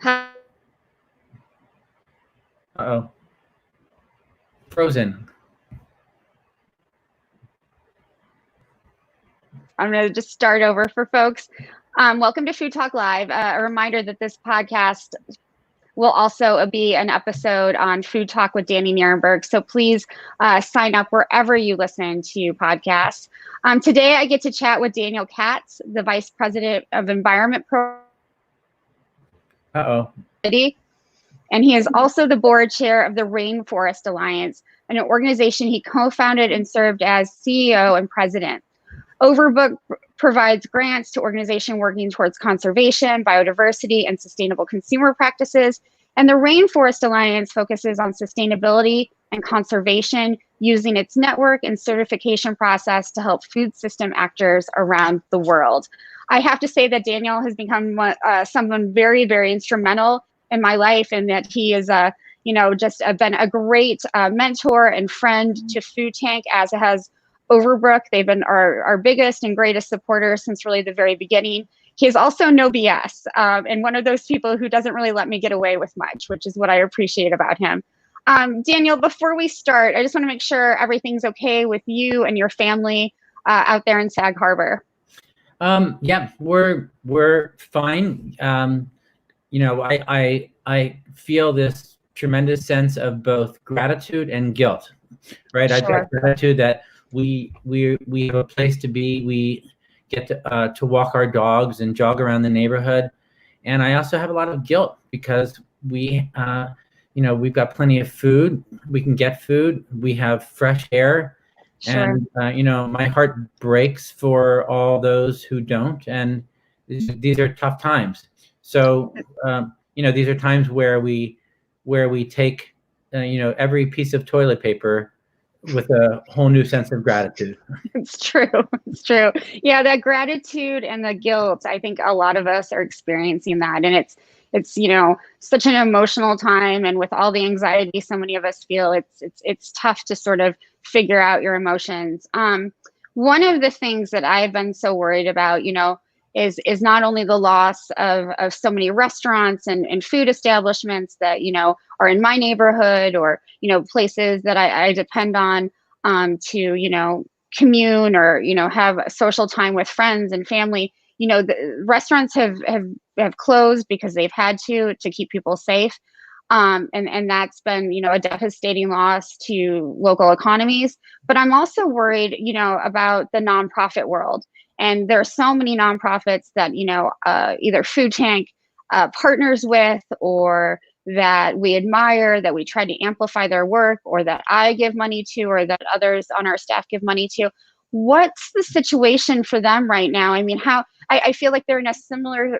Uh-oh. Frozen. I'm going to just start over for folks. Welcome to Food Talk Live. A reminder that this podcast will also be an episode on Food Talk with Danielle Nierenberg. So please sign up wherever you listen to podcasts. Today, I get to chat with Daniel Katz, the Vice President of Environment Program. And he is also the board chair of the Rainforest Alliance, an organization he co-founded and served as CEO and president. Overbrook provides grants to organizations working towards conservation, biodiversity, and sustainable consumer practices. And the Rainforest Alliance focuses on sustainability and conservation using its network and certification process to help food system actors around the world. I have to say that Daniel has become someone very, very instrumental in my life, and that he is just been a great mentor and friend to Food Tank, as has Overbrook. They've been our biggest and greatest supporters since really the very beginning. He is also no BS, and one of those people who doesn't really let me get away with much, which is what I appreciate about him. Daniel, before we start, I just want to make sure everything's okay with you and your family out there in Sag Harbor. Yeah, we're fine. I feel this tremendous sense of both gratitude and guilt, right? Sure. I've got gratitude that we have a place to be. We get to walk our dogs and jog around the neighborhood. And I also have a lot of guilt because we've got plenty of food. We can get food. We have fresh air. Sure. And, my heart breaks for all those who don't. And these are tough times. So, these are times where we take, every piece of toilet paper with a whole new sense of gratitude. It's true. It's true. Yeah, that gratitude and the guilt, I think a lot of us are experiencing that. And it's such an emotional time. And with all the anxiety so many of us feel, it's tough to sort of figure out your emotions. One of the things that I've been so worried about, is not only the loss of so many restaurants and food establishments that, are in my neighborhood or, places that I depend on to, commune or, have social time with friends and family. The restaurants have closed because they've had to keep people safe. And that's been, a devastating loss to local economies. But I'm also worried, about the nonprofit world. And there are so many nonprofits that, either Food Tank partners with, or that we admire, that we try to amplify their work, or that I give money to, or that others on our staff give money to. What's the situation for them right now? I mean, I feel like they're in a similar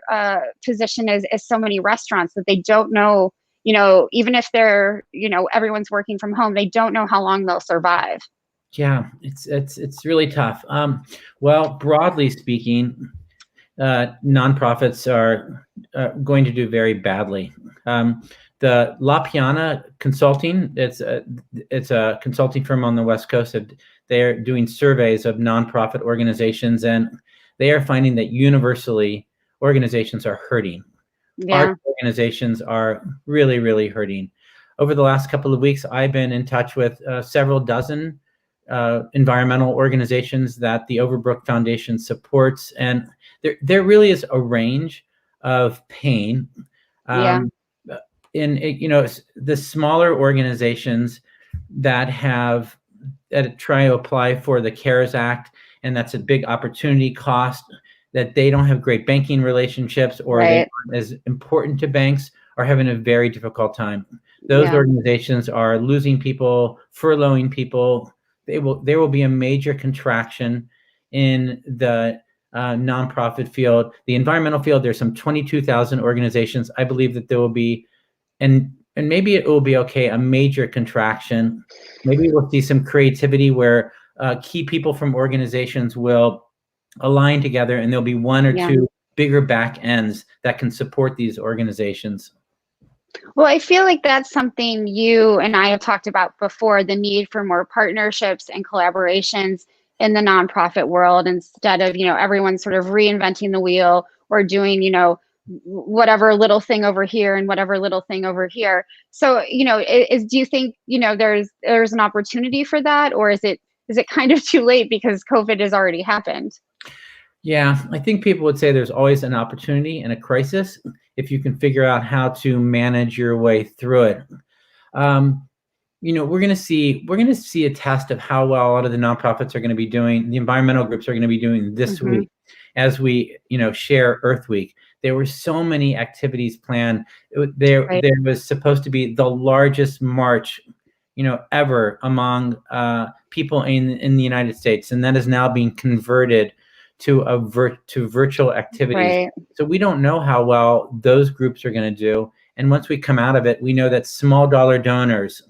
position as so many restaurants, that they don't know, even if they're, everyone's working from home, they don't know how long they'll survive. Yeah, it's really tough. Well, broadly speaking, nonprofits are going to do very badly. The La Piana Consulting, it's a consulting firm on the West Coast. They're doing surveys of nonprofit organizations, and they are finding that universally organizations are hurting. Yeah. Art organizations are really, really hurting. Over the last couple of weeks, I've been in touch with several dozen environmental organizations that the Overbrook Foundation supports, and there really is a range of pain. In the smaller organizations that try to apply for the CARES Act, and that's a big opportunity cost, that they don't have great banking relationships, or right. They aren't as important to banks, are having a very difficult time. Those organizations are losing people, furloughing people. There will be a major contraction in the nonprofit field. The environmental field, there's some 22,000 organizations. I believe that there will be, and maybe it will be okay, a major contraction. Maybe we'll see some creativity where key people from organizations will align together, and there'll be one or two bigger back ends that can support these organizations. Well, I feel like that's something you and I have talked about before, the need for more partnerships and collaborations in the nonprofit world, instead of, everyone sort of reinventing the wheel or doing, whatever little thing over here and whatever little thing over here. So, do you think, there's an opportunity for that, or is it kind of too late because COVID has already happened? Yeah, I think people would say there's always an opportunity in a crisis if you can figure out how to manage your way through it. We're going to see a test of how well a lot of the nonprofits are going to be doing. The environmental groups are going to be doing this week as we, share Earth Week. There were so many activities planned. There was supposed to be the largest march, ever among people in the United States, and that is now being converted to virtual activities. Right. So we don't know how well those groups are going to do. And once we come out of it, we know that small dollar donors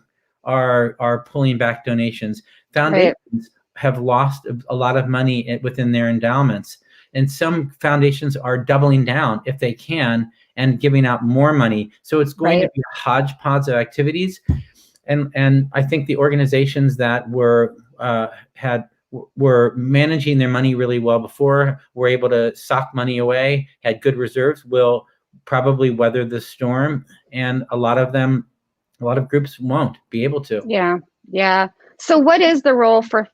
are pulling back donations. Foundations have lost a lot of money within their endowments. And some foundations are doubling down if they can and giving out more money. So it's going to be a hodgepodge of activities. And I think the organizations that were managing their money really well before, were able to sock money away, had good reserves, will probably weather the storm. And a lot of groups won't be able to. Yeah. So what is the role for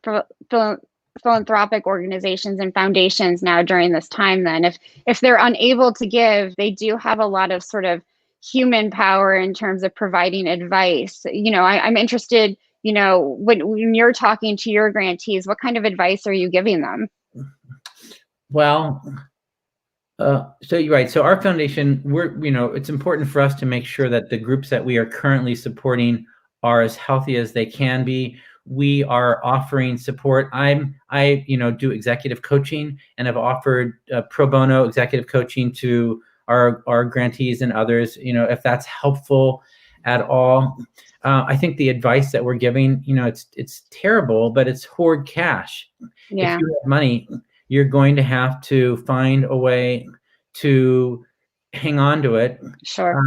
philanthropic organizations and foundations now during this time then? If they're unable to give, they do have a lot of sort of human power in terms of providing advice. I'm interested, when you're talking to your grantees, what kind of advice are you giving them? Well, so you're right. So our foundation, it's important for us to make sure that the groups that we are currently supporting are as healthy as they can be. We are offering support. I do executive coaching and have offered pro bono executive coaching to our grantees and others, if that's helpful at all. I think the advice that we're giving, it's terrible, but it's hoard cash. Yeah. If you have money, you're going to have to find a way to hang on to it. Sure.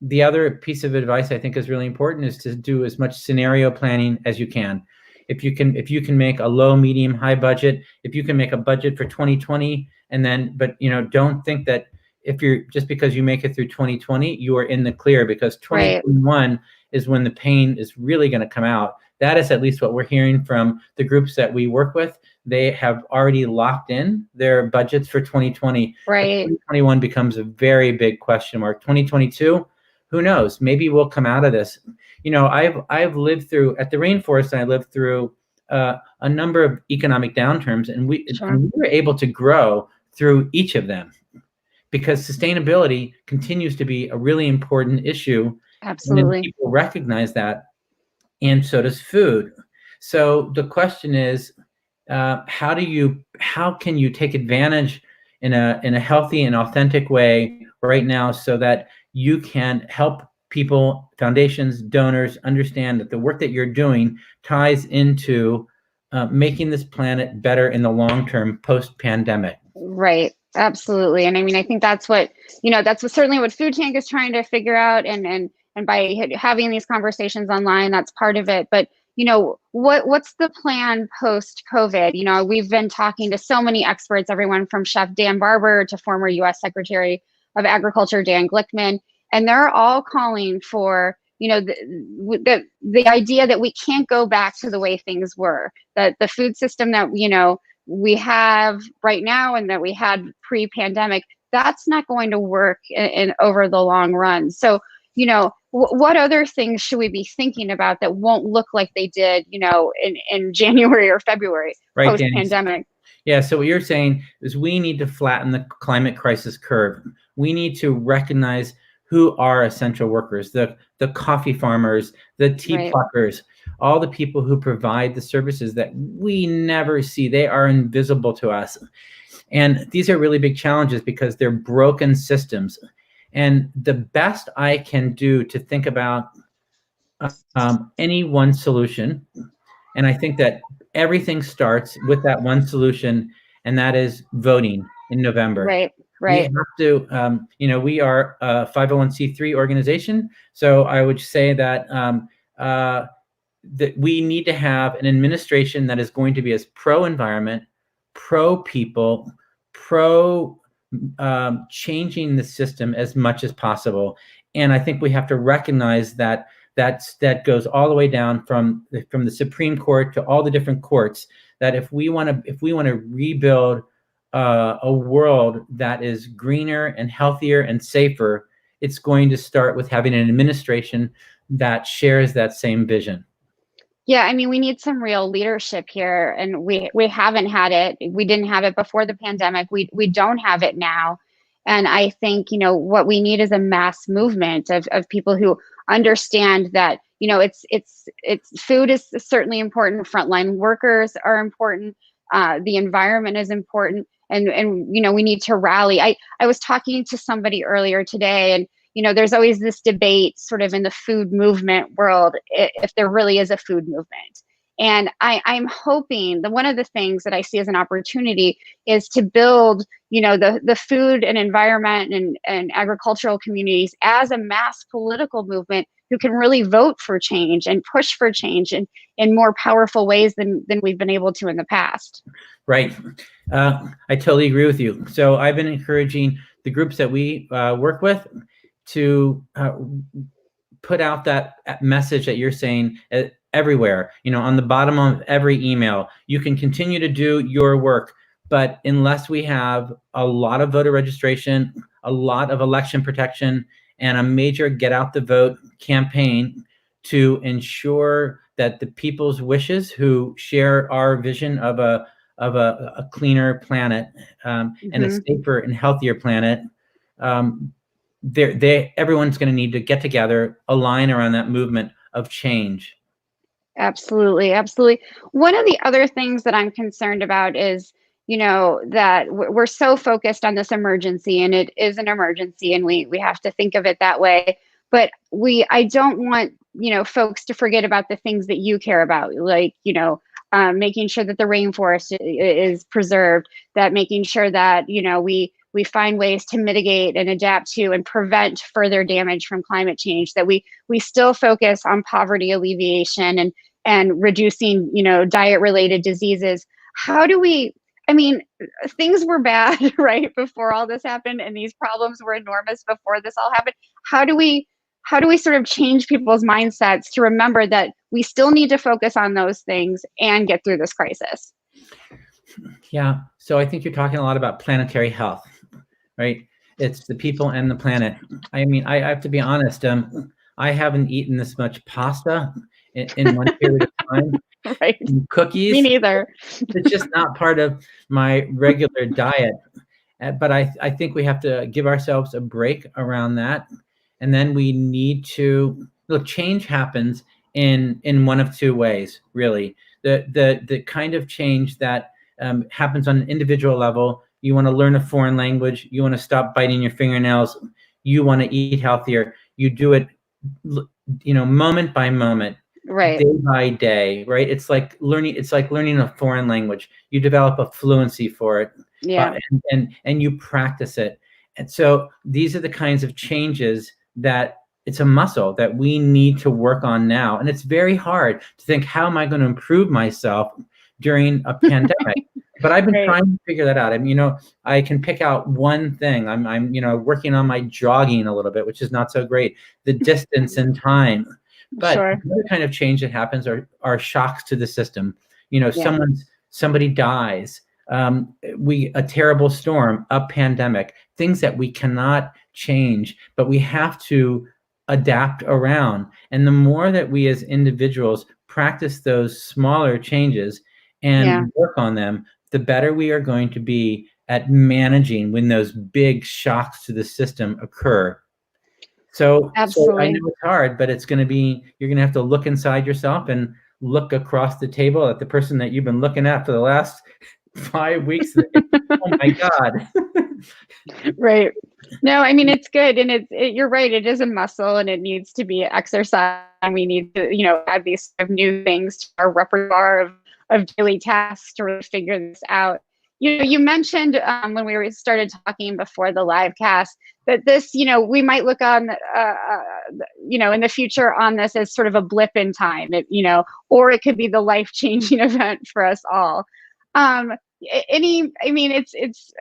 The other piece of advice I think is really important is to do as much scenario planning as you can. If you can make a low, medium, high budget, if you can make a budget for 2020, but don't think that just because you make it through 2020, you are in the clear, because 2021 is when the pain is really going to come out. That is at least what we're hearing from the groups that we work with. They have already locked in their budgets for 2020. Right. 2021 becomes a very big question mark. 2022, who knows? Maybe we'll come out of this. I've lived through, at the rainforest, I lived through a number of economic downturns, and we were able to grow through each of them, because sustainability continues to be a really important issue. Absolutely. And people recognize that, and so does food. So the question is, how can you take advantage in a healthy and authentic way right now, so that you can help people, foundations, donors understand that the work that you're doing ties into making this planet better in the long term post-pandemic. Right. Absolutely. And I think that's what certainly what Food Tank is trying to figure out, and by having these conversations online, that's part of it. But what's the plan post COVID? We've been talking to so many experts, everyone from Chef Dan Barber to former U.S. Secretary of Agriculture Dan Glickman, and they're all calling for the idea that we can't go back to the way things were, that the food system that we have right now and that we had pre-pandemic, that's not going to work in over the long run. So, what other things should we be thinking about that won't look like they did, in January or February post-pandemic? Yeah. So what you're saying is we need to flatten the climate crisis curve. We need to recognize who are essential workers, the coffee farmers, the tea pluckers, all the people who provide the services that we never see. They are invisible to us. And these are really big challenges because they're broken systems. And the best I can do to think about any one solution, and I think that everything starts with that one solution, and that is voting in November. Right. We have to, we are a 501c3 organization. So I would say that that we need to have an administration that is going to be as pro-environment, pro-people, pro changing the system as much as possible. And I think we have to recognize that that goes all the way down from the Supreme Court to all the different courts, that if we want to rebuild a world that is greener and healthier and safer, it's going to start with having an administration that shares that same vision. Yeah, I mean, we need some real leadership here, and we haven't had it. We didn't have it before the pandemic. We don't have it now. And I think, what we need is a mass movement of people who understand that, it's food is certainly important. Frontline workers are important. The environment is important. And we need to rally. I was talking to somebody earlier today, and there's always this debate sort of in the food movement world, if there really is a food movement. And I'm hoping that one of the things that I see as an opportunity is to build, the food and environment and agricultural communities as a mass political movement who can really vote for change and push for change in more powerful ways than we've been able to in the past. Right. I totally agree with you. So I've been encouraging the groups that we work with to put out that message that you're saying everywhere, on the bottom of every email. You can continue to do your work, but unless we have a lot of voter registration, a lot of election protection, and a major get out the vote campaign to ensure that the people's wishes who share our vision of a cleaner planet and a safer and healthier planet, everyone's going to need to get together, align around that movement of change. Absolutely. Absolutely. One of the other things that I'm concerned about is, that we're so focused on this emergency, and it is an emergency, and we have to think of it that way. But I don't want, folks to forget about the things that you care about, like, making sure that the rainforest is preserved, that making sure that, we find ways to mitigate and adapt to and prevent further damage from climate change, that we still focus on poverty alleviation and reducing, diet related diseases. How do things were bad, right, before all this happened, and these problems were enormous before this all happened. How do we sort of change people's mindsets to remember that we still need to focus on those things and get through this crisis? Yeah. So I think you're talking a lot about planetary health, right? It's the people and the planet. I mean, I have to be honest. I haven't eaten this much pasta in one period of time. Right. And cookies. Me neither. It's just not part of my regular diet. But I think we have to give ourselves a break around that. And then we need to look. Change happens in one of two ways, really. The kind of change that happens on an individual level. You want to learn a foreign language. You want to stop biting your fingernails. You want to eat healthier. You do it, moment by moment, right, day by day, right? It's like learning a foreign language. You develop a fluency for it, and you practice it. And so these are the kinds of changes that it's a muscle that we need to work on now. And it's very hard to think, how am I going to improve myself during a pandemic? But I've been trying to figure that out. I mean, I can pick out one thing. I'm working on my jogging a little bit, which is not so great. The distance and time. But another kind of change that happens are shocks to the system. Somebody dies. A terrible storm, a pandemic, things that we cannot change, but we have to adapt around. And the more that we as individuals practice those smaller changes and work on them, the better we are going to be at managing when those big shocks to the system occur. So I know it's hard, but you're going to have to look inside yourself and look across the table at the person that you've been looking at for the last 5 weeks. Oh my God. Right. No, I mean, it's good. And you're right. It is a muscle, and it needs to be exercised. And we need to, add these sort of new things to our repertoire of daily tasks to really figure this out. You mentioned when we started talking before the live cast that this, we might look on, in the future on this as sort of a blip in time, or it could be the life-changing event for us all. I mean, it's,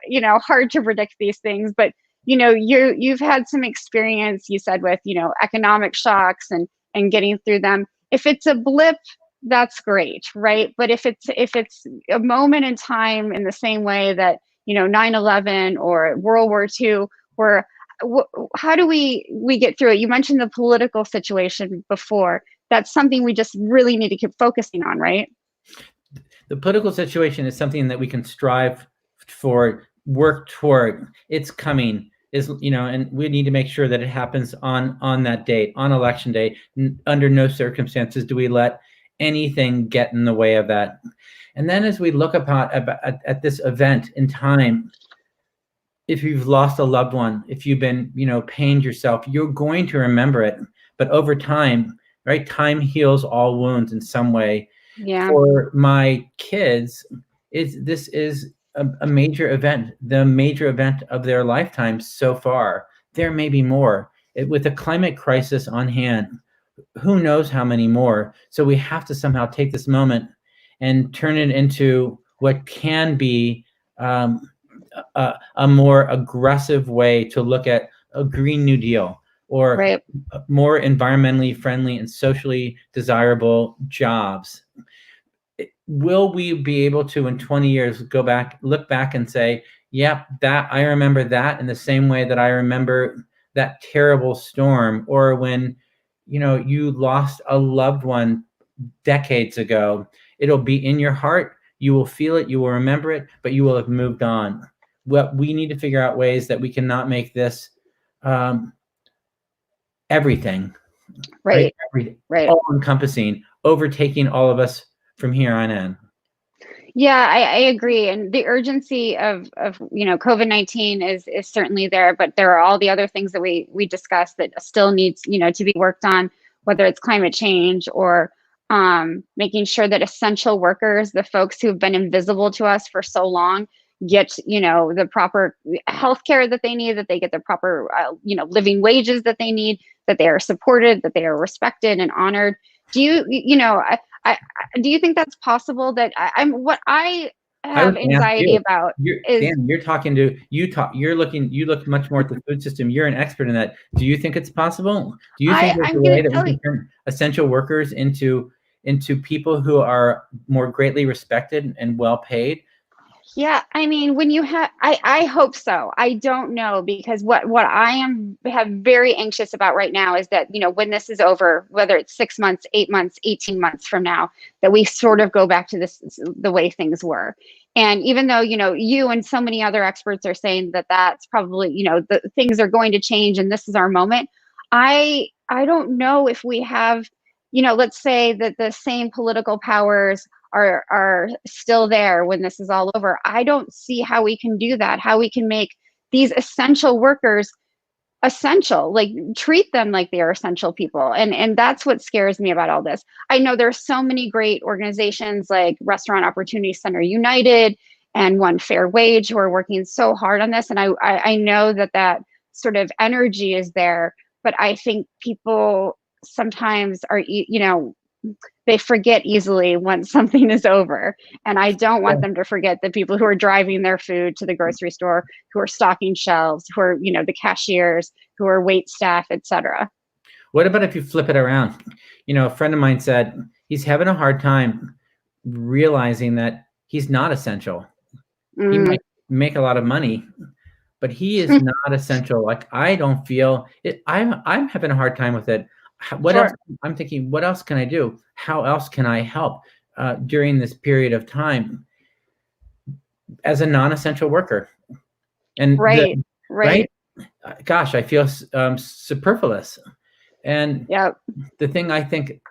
hard to predict these things, but, you've had some experience, you said, with, economic shocks and getting through them. If it's a blip, that's great, right? But if it's a moment in time, in the same way that, 9/11 or World War II, where how do we get through it? You mentioned the political situation before. That's something we just really need to keep focusing on, right? The political situation is something that we can strive for, work toward. It's coming, and we need to make sure that it happens on that date, on election day. Under no circumstances do we let anything get in the way of that. And then as we look at this event in time, if you've lost a loved one, if you've been, pained yourself, you're going to remember it. But over time, right, time heals all wounds in some way. Yeah. For my kids, this is a major event, the major event of their lifetimes so far. There may be more. With the climate crisis on hand, who knows how many more? So we have to somehow take this moment and turn it into what can be a more aggressive way to look at a Green New Deal, or Right. more environmentally friendly and socially desirable jobs. Will we be able to, in 20 years, look back and say, yep, that I remember that in the same way that I remember that terrible storm, or when, you lost a loved one decades ago? It'll be in your heart. You will feel it. You will remember it, but you will have moved on. We need to figure out ways that we cannot make this everything, Right. all encompassing, overtaking all of us from here on in. Yeah, I agree. And the urgency of COVID-19 is certainly there, but there are all the other things that we discussed that still needs, to be worked on, whether it's climate change or making sure that essential workers, the folks who have been invisible to us for so long, get, the proper health care that they need, that they get the proper, living wages that they need, that they are supported, that they are respected and honored. Do you, do you think that's possible? That what I have anxiety about is, Dan, you look much more at the food system. You're an expert in that. Do you think it's possible? Do you think there's a way that we can turn essential workers into people who are more greatly respected and well paid? Yeah, I mean, when you have, I hope so. I don't know, because what I have very anxious about right now is that, when this is over, whether it's 6 months, 8 months, 18 months from now, that we sort of go back to the way things were. And even though, you and so many other experts are saying that that's probably, the things are going to change and this is our moment. I don't know if we have, let's say that the same political powers are still there when this is all over. I don't see how we can do that, how we can make these essential workers essential, like treat them like they are essential people. And that's what scares me about all this. I know there's so many great organizations like Restaurant Opportunity Center United and One Fair Wage who are working so hard on this. And I know that sort of energy is there, but I think people sometimes are, they forget easily once something is over. And I don't want them to forget the people who are driving their food to the grocery store, who are stocking shelves, who are, the cashiers, who are wait staff, etc. What about if you flip it around? A friend of mine said he's having a hard time realizing that he's not essential. He might make a lot of money, but he is not essential. Like, I don't feel it. I'm having a hard time with it. What else? I'm thinking, what else can I do? How else can I help during this period of time as a non-essential worker? And right. Gosh, I feel superfluous. And the thing I think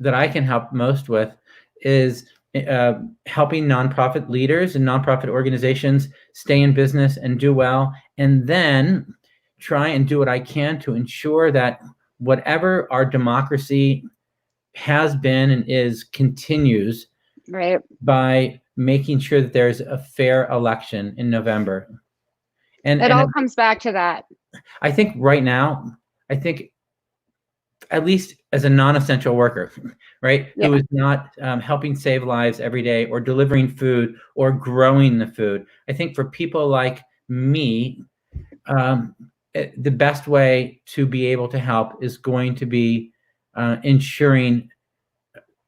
that I can help most with is helping nonprofit leaders and nonprofit organizations stay in business and do well, and then try and do what I can to ensure that whatever our democracy has been and is continues, by making sure that there's a fair election in November. And it all comes back to that. I think right now, at least as a non-essential worker, right? Yeah. Who is not helping save lives every day or delivering food or growing the food. I think for people like me, the best way to be able to help is going to be ensuring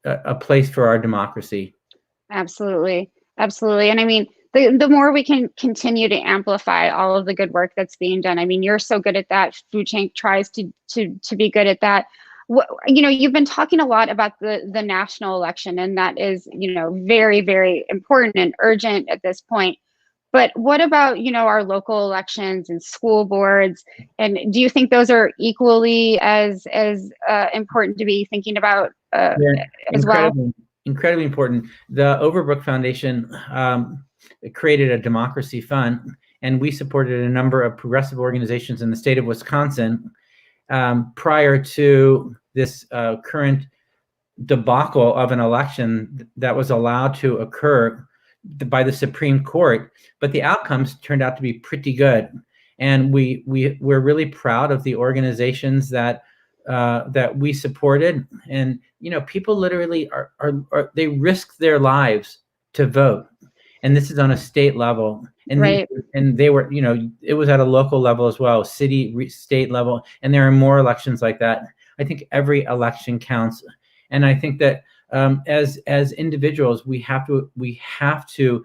a place for our democracy. Absolutely. Absolutely. And I mean, the more we can continue to amplify all of the good work that's being done. I mean, you're so good at that. Food Chain tries to be good at that. You know, you've been talking a lot about the national election, and that is, you know, very, very important and urgent at this point. But what about, you know, our local elections and school boards? And do you think those are equally as important to be thinking about They're as well? incredibly important. The Overbrook Foundation created a democracy fund, and we supported a number of progressive organizations in the state of Wisconsin prior to this current debacle of an election that was allowed to occur by the Supreme Court. But the outcomes turned out to be pretty good, and we're really proud of the organizations that we supported. And you know, people literally are they risk their lives to vote, and this is on a state level. And Right. and they were, you know, it was at a local level as well, city, state level, and there are more elections like that. I think every election counts, and I think that as individuals, we have to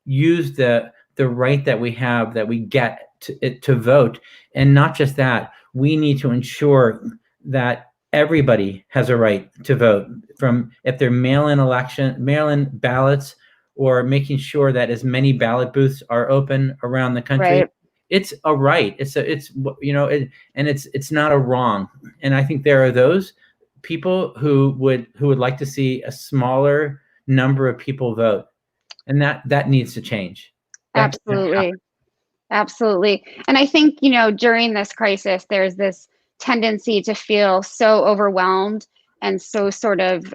use the right that we have, that we get to vote. And not just that, we need to ensure that everybody has a right to vote, from if they're mail-in ballots, or making sure that as many ballot booths are open around the country. Right. It's a right. It's you know, and it's not a wrong. And I think there are those people who would like to see a smaller number of people vote, and that needs to change. Absolutely. Absolutely. And I think, you know, during this crisis, there's this tendency to feel so overwhelmed and so sort of,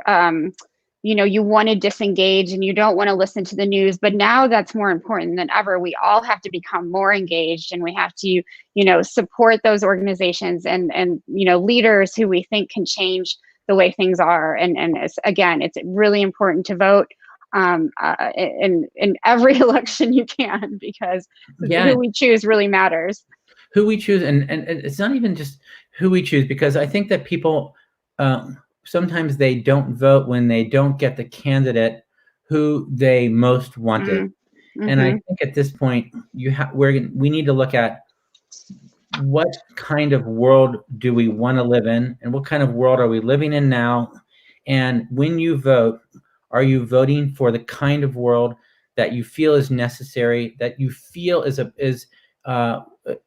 you know, you want to disengage and you don't want to listen to the news. But now that's more important than ever. We all have to become more engaged, and we have to, you know, support those organizations and, you know, leaders who we think can change the way things are. And again, it's really important to vote in every election you can, because who we choose really matters. Who we choose, and it's not even just who we choose, because I think that people sometimes they don't vote when they don't get the candidate who they most wanted. Mm-hmm. And I think at this point we need to look at what kind of world do we want to live in, and what kind of world are we living in now. And when you vote, are you voting for the kind of world that you feel is necessary, that you feel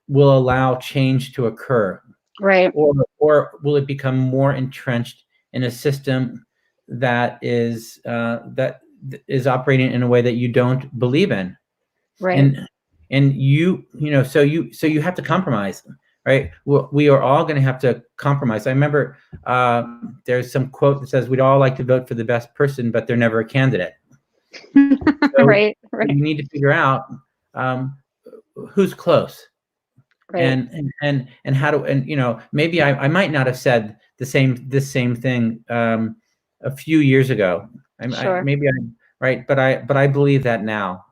will allow change to occur? Right. Or will it become more entrenched in a system that is operating in a way that you don't believe in? Right. And you know, so you have to compromise, right? We are all going to have to compromise. I remember there's some quote that says we'd all like to vote for the best person, but they're never a candidate. So Right. you need to figure out who's close. Right. And how to, and you know, maybe I might not have said this same thing a few years ago. Sure. Right, but I believe that now.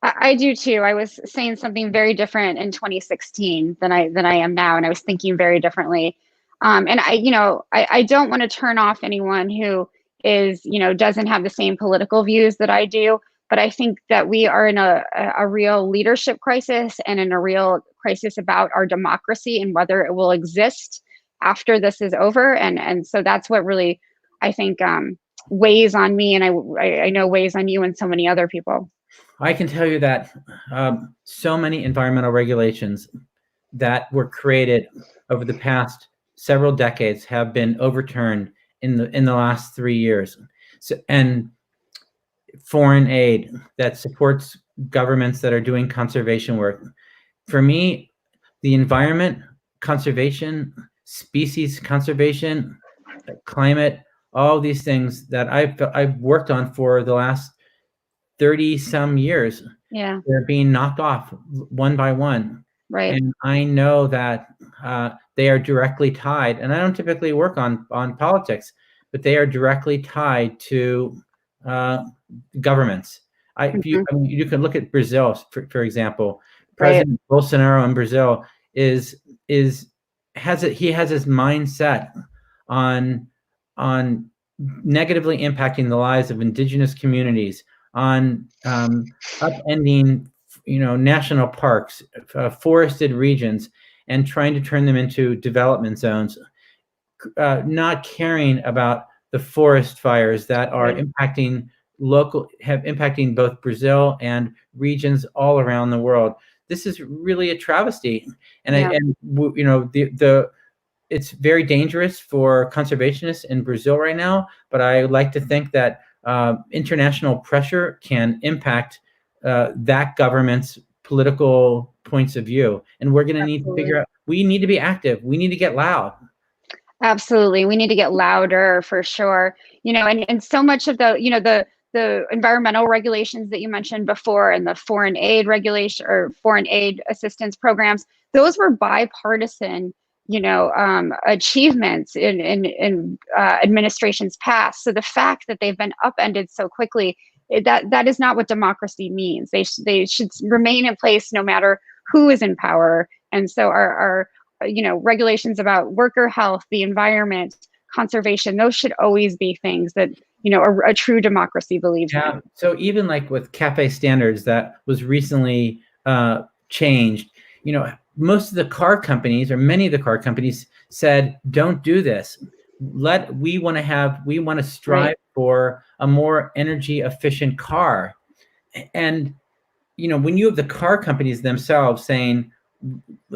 I do too. I was saying something very different in 2016 than I am now, and I was thinking very differently. And I don't want to turn off anyone who is, you know, doesn't have the same political views that I do. But I think that we are in a real leadership crisis, and in a real crisis about our democracy and whether it will exist after this is over. And so that's what really, I think, weighs on me, and I know weighs on you and so many other people. I can tell you that so many environmental regulations that were created over the past several decades have been overturned in the last 3 years. So, and foreign aid that supports governments that are doing conservation work. For me, the environment, conservation, species conservation, climate, all these things that I've worked on for the last 30 some years. Yeah. They're being knocked off one by one. Right. And I know that they are directly tied, and I don't typically work on politics, but they are directly tied to uh, governments. Mhm. I mean, you can look at Brazil, for example. Right. President Bolsonaro in Brazil is he has his mindset on negatively impacting the lives of indigenous communities, on upending national parks, forested regions, and trying to turn them into development zones, not caring about the forest fires that are Right. impacting both Brazil and regions all around the world. This is really a travesty, and Yeah. the it's very dangerous for conservationists in Brazil right now. But I like to think that international pressure can impact that government's political points of view, and we're going to need to Absolutely. figure out. We need to be active. We need to get loud. Absolutely. We need to get louder for sure. And so much of the environmental regulations that you mentioned before and the foreign aid regulation or foreign aid assistance programs, those were bipartisan, achievements in administrations past. So the fact that they've been upended so quickly, that is not what democracy means. They should remain in place no matter who is in power. And so our regulations about worker health, the environment, conservation, those should always be things that, a true democracy believes Yeah. in. So even like with cafe standards that was recently changed, most of the car companies or many of the car companies said, don't do this. We want to strive Right. for a more energy efficient car. And when you have the car companies themselves saying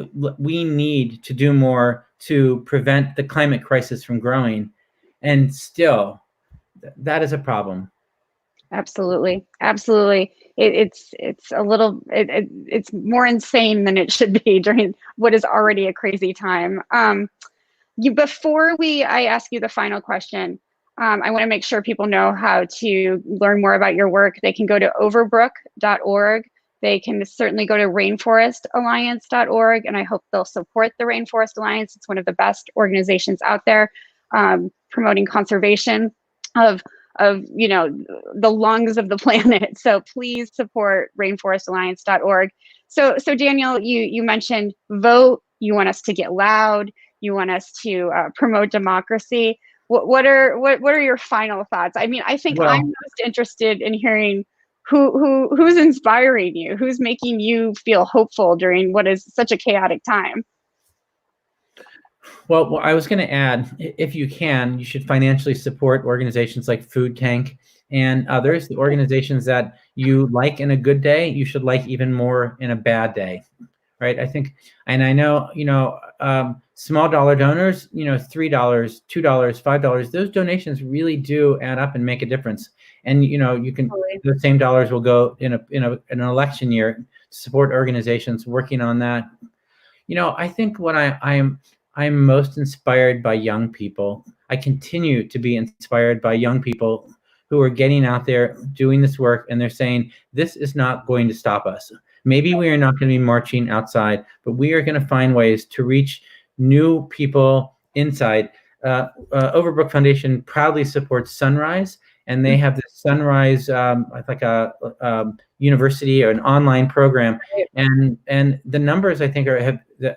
we need to do more to prevent the climate crisis from growing, and still that is a problem. Absolutely. Absolutely. It's a little, it's more insane than it should be during what is already a crazy time. Before I ask you the final question, I want to make sure people know how to learn more about your work. They can go to overbrook.org. They can certainly go to rainforestalliance.org, and I hope they'll support the Rainforest Alliance. It's one of the best organizations out there, promoting conservation of the lungs of the planet. So please support rainforestalliance.org. So Daniel, you mentioned vote. You want us to get loud. You want us to promote democracy. What are your final thoughts? I mean, I think Well, I'm most interested in hearing who's inspiring you, who's making you feel hopeful during what is such a chaotic time. Well, I was going to add, if you can, you should financially support organizations like Food Tank and others. The organizations that you like in a good day, you should like even more in a bad day, right? I think, and I know, small dollar donors, $3, $2, $5, those donations really do add up and make a difference. And those same dollars will go in an election year to support organizations working on that. I think what I'm most inspired by young people. I continue to be inspired by young people who are getting out there doing this work, and they're saying, this is not going to stop us. Maybe we are not going to be marching outside, but we are going to find ways to reach new people inside. Overbrook Foundation proudly supports Sunrise, and they have this Sunrise, like a university or an online program, and the numbers I think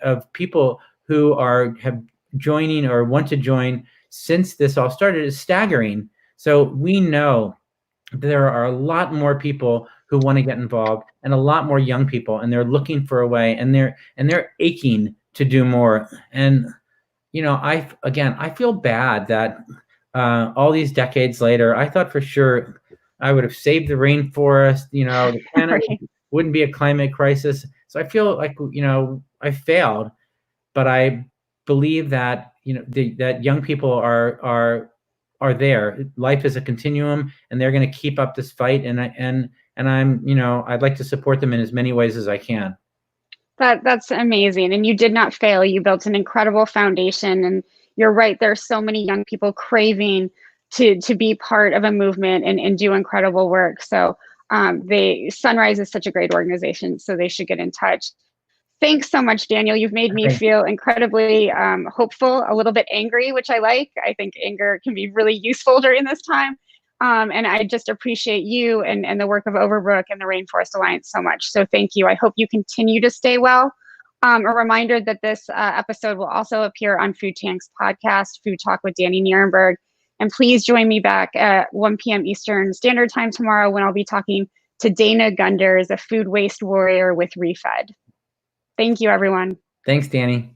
of people who have joining or want to join since this all started is staggering. So we know there are a lot more people who want to get involved, and a lot more young people, and they're looking for a way, and they're aching to do more. And I feel bad that all these decades later, I thought for sure I would have saved the rainforest. The planet Right. wouldn't be a climate crisis. So I feel like I failed. But I believe that that young people are there. Life is a continuum, and they're going to keep up this fight. And I'd like to support them in as many ways as I can. That's amazing. And you did not fail. You built an incredible foundation. And you're right, there's so many young people craving to be part of a movement and do incredible work. So Sunrise is such a great organization, so they should get in touch. Thanks so much, Daniel. You've made me feel incredibly hopeful, a little bit angry, which I like. I think anger can be really useful during this time. And I just appreciate you and the work of Overbrook and the Rainforest Alliance so much. So thank you. I hope you continue to stay well. A reminder that this episode will also appear on Food Tank's podcast, Food Talk with Dani Nierenberg. And please join me back at 1 p.m. Eastern Standard Time tomorrow when I'll be talking to Dana Gunders, a food waste warrior with Refed. Thank you, everyone. Thanks, Dani.